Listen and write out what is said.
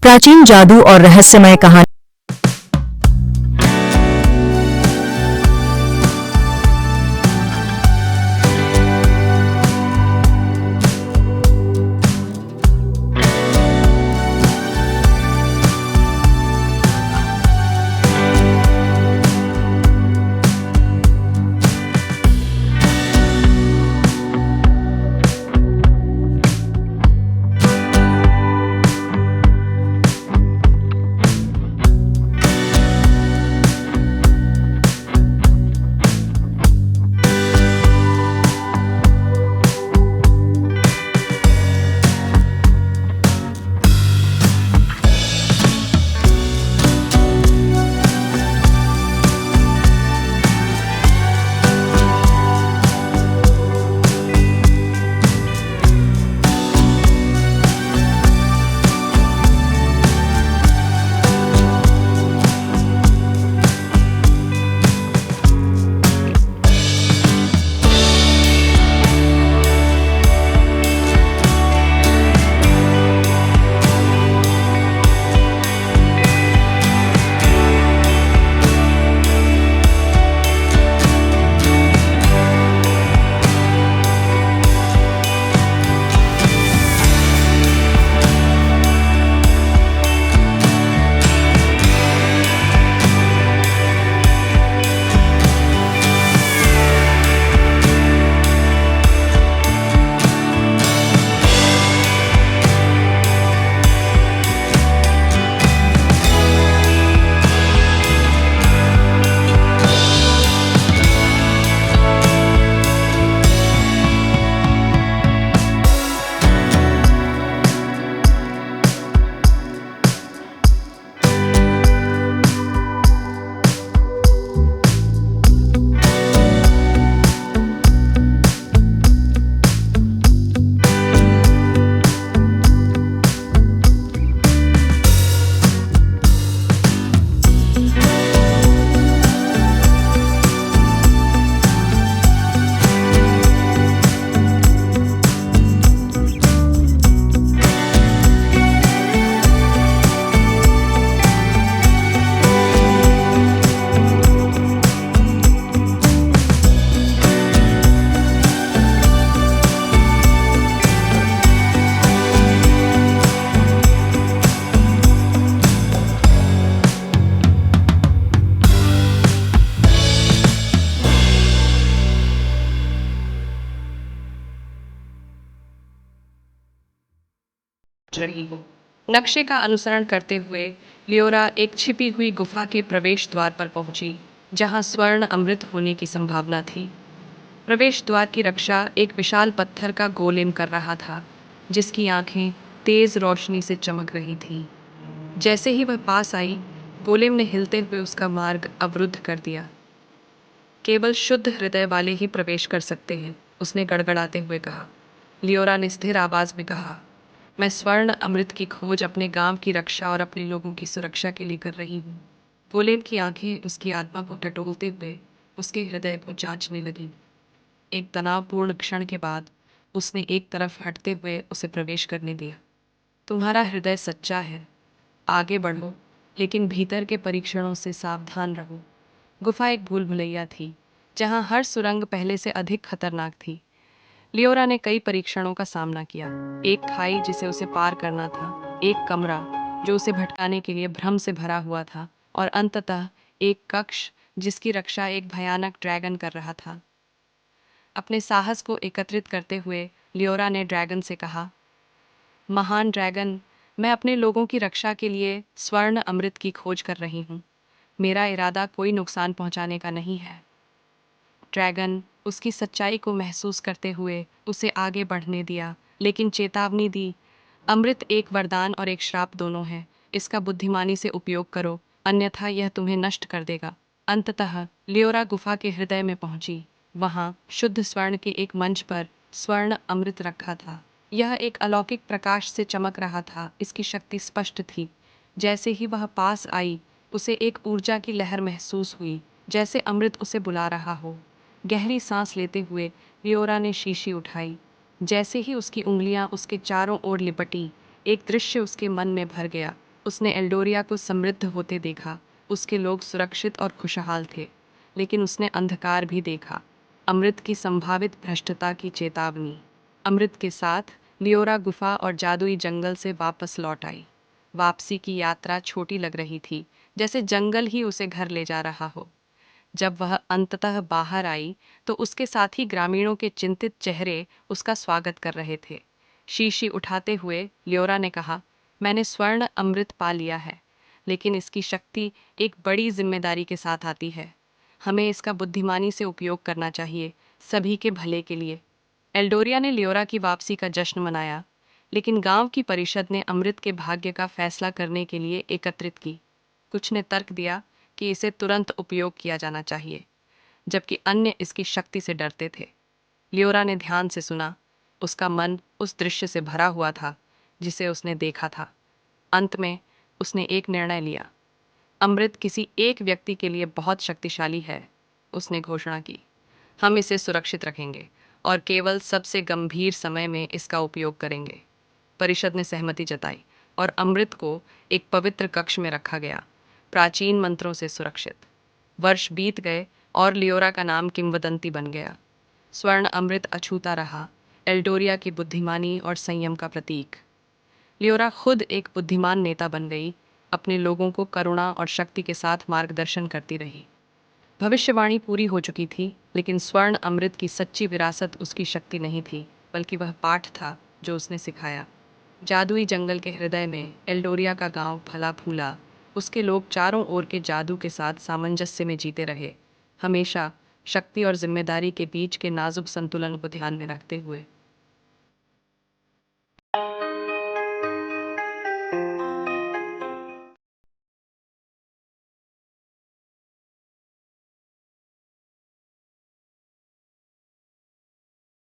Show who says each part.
Speaker 1: प्राचीन जादू और रहस्यमय कहानी।
Speaker 2: रही हो। नक्शे का अनुसरण करते हुए लियोरा एक छिपी हुई गुफा के प्रवेश द्वार पर पहुंची, जहां स्वर्ण अमृत होने की संभावना थी। प्रवेश द्वार की रक्षा एक विशाल पत्थर का गोलेम कर रहा था, जिसकी आंखें तेज रोशनी से चमक रही थीं। जैसे ही वह पास आई, गोलेम ने हिलते हुए उसका मार्ग अवरुद्ध कर दिया। केवल शुद्ध हृदय वाले ही प्रवेश कर सकते हैं, उसने गड़गड़ाते हुए कहा। लियोरा ने स्थिर आवाज में कहा, मैं स्वर्ण अमृत की खोज अपने गांव की रक्षा और अपने लोगों की सुरक्षा के लिए कर रही हूँ। गोलेम की आंखें उसकी आत्मा को टटोलते हुए उसके हृदय को जांचने लगी। एक तनावपूर्ण क्षण के बाद उसने एक तरफ हटते हुए उसे प्रवेश करने दिया। तुम्हारा हृदय सच्चा है, आगे बढ़ो, लेकिन भीतर के परीक्षणों से सावधान रहो। गुफा एक भूल भुलैया थी, जहां हर सुरंग पहले से अधिक खतरनाक थी। लियोरा ने कई परीक्षणों का सामना किया। एक खाई जिसे उसे पार करना था, एक कमरा जो उसे भटकाने के लिए भ्रम से भरा हुआ था, और अंततः एक कक्ष जिसकी रक्षा एक भयानक ड्रैगन कर रहा था। अपने साहस को एकत्रित करते हुए लियोरा ने ड्रैगन से कहा, महान ड्रैगन, मैं अपने लोगों की रक्षा के लिए स्वर्ण अमृत की खोज कर रही हूँ। मेरा इरादा कोई नुकसान पहुँचाने का नहीं है। ड्रैगन उसकी सच्चाई को महसूस करते हुए उसे आगे बढ़ने दिया, लेकिन चेतावनी दी, अमृत एक वरदान और एक श्राप दोनों है। इसका बुद्धिमानी से उपयोग करो, अन्यथा यह तुम्हें नष्ट कर देगा। अंततः लियोरा गुफा के हृदय में पहुंची। वहां शुद्ध स्वर्ण के एक मंच पर स्वर्ण अमृत रखा था। यह एक अलौकिक प्रकाश से चमक रहा था, इसकी शक्ति स्पष्ट थी। जैसे ही वह पास आई, उसे एक ऊर्जा की लहर महसूस हुई, जैसे अमृत उसे बुला रहा हो। गहरी सांस लेते हुए लियोरा ने शीशी उठाई। जैसे ही उसकी उंगलियां उसके चारों ओर लिपटी, एक दृश्य उसके मन में भर गया। उसने एल्डोरिया को समृद्ध होते देखा। उसके लोग सुरक्षित और खुशहाल थे, लेकिन उसने अंधकार भी देखा, अमृत की संभावित भ्रष्टता की चेतावनी। अमृत के साथ लियोरा गुफा और जादुई जंगल से वापस लौट आई। वापसी की यात्रा छोटी लग रही थी, जैसे जंगल ही उसे घर ले जा रहा हो। जब वह अंततः बाहर आई तो उसके साथी ग्रामीणों के चिंतित चेहरे उसका स्वागत कर रहे थे। शीशी उठाते हुए लियोरा ने कहा, मैंने स्वर्ण अमृत पा लिया है, लेकिन इसकी शक्ति एक बड़ी जिम्मेदारी के साथ आती है। हमें इसका बुद्धिमानी से उपयोग करना चाहिए, सभी के भले के लिए। एल्डोरिया ने लियोरा की वापसी का जश्न मनाया, लेकिन गांव की परिषद ने अमृत के भाग्य का फैसला करने के लिए एकत्रित की। कुछ ने तर्क दिया कि इसे तुरंत उपयोग किया जाना चाहिए, जबकि अन्य इसकी शक्ति से डरते थे। लियोरा ने ध्यान से सुना। उसका मन उस दृश्य से भरा हुआ था जिसे उसने देखा था। अंत में उसने एक निर्णय लिया। अमृत किसी एक व्यक्ति के लिए बहुत शक्तिशाली है, उसने घोषणा की। हम इसे सुरक्षित रखेंगे और केवल सबसे गंभीर समय में इसका उपयोग करेंगे। परिषद ने सहमति जताई और अमृत को एक पवित्र कक्ष में रखा गया, प्राचीन मंत्रों से सुरक्षित। वर्ष बीत गए और लियोरा का नाम किंवदंती बन गया। स्वर्ण अमृत अछूता रहा, एल्डोरिया की बुद्धिमानी और संयम का प्रतीक। लियोरा खुद एक बुद्धिमान नेता बन गई, अपने लोगों को करुणा और शक्ति के साथ मार्गदर्शन करती रही। भविष्यवाणी पूरी हो चुकी थी, लेकिन स्वर्ण अमृत की सच्ची विरासत उसकी शक्ति नहीं थी, बल्कि वह पाठ था जो उसने सिखाया। जादुई जंगल के हृदय में एल्डोरिया का गांव फला फूला। उसके लोग चारों ओर के जादू के साथ सामंजस्य में जीते रहे, हमेशा शक्ति और जिम्मेदारी के बीच के नाजुक संतुलन को ध्यान में रखते हुए।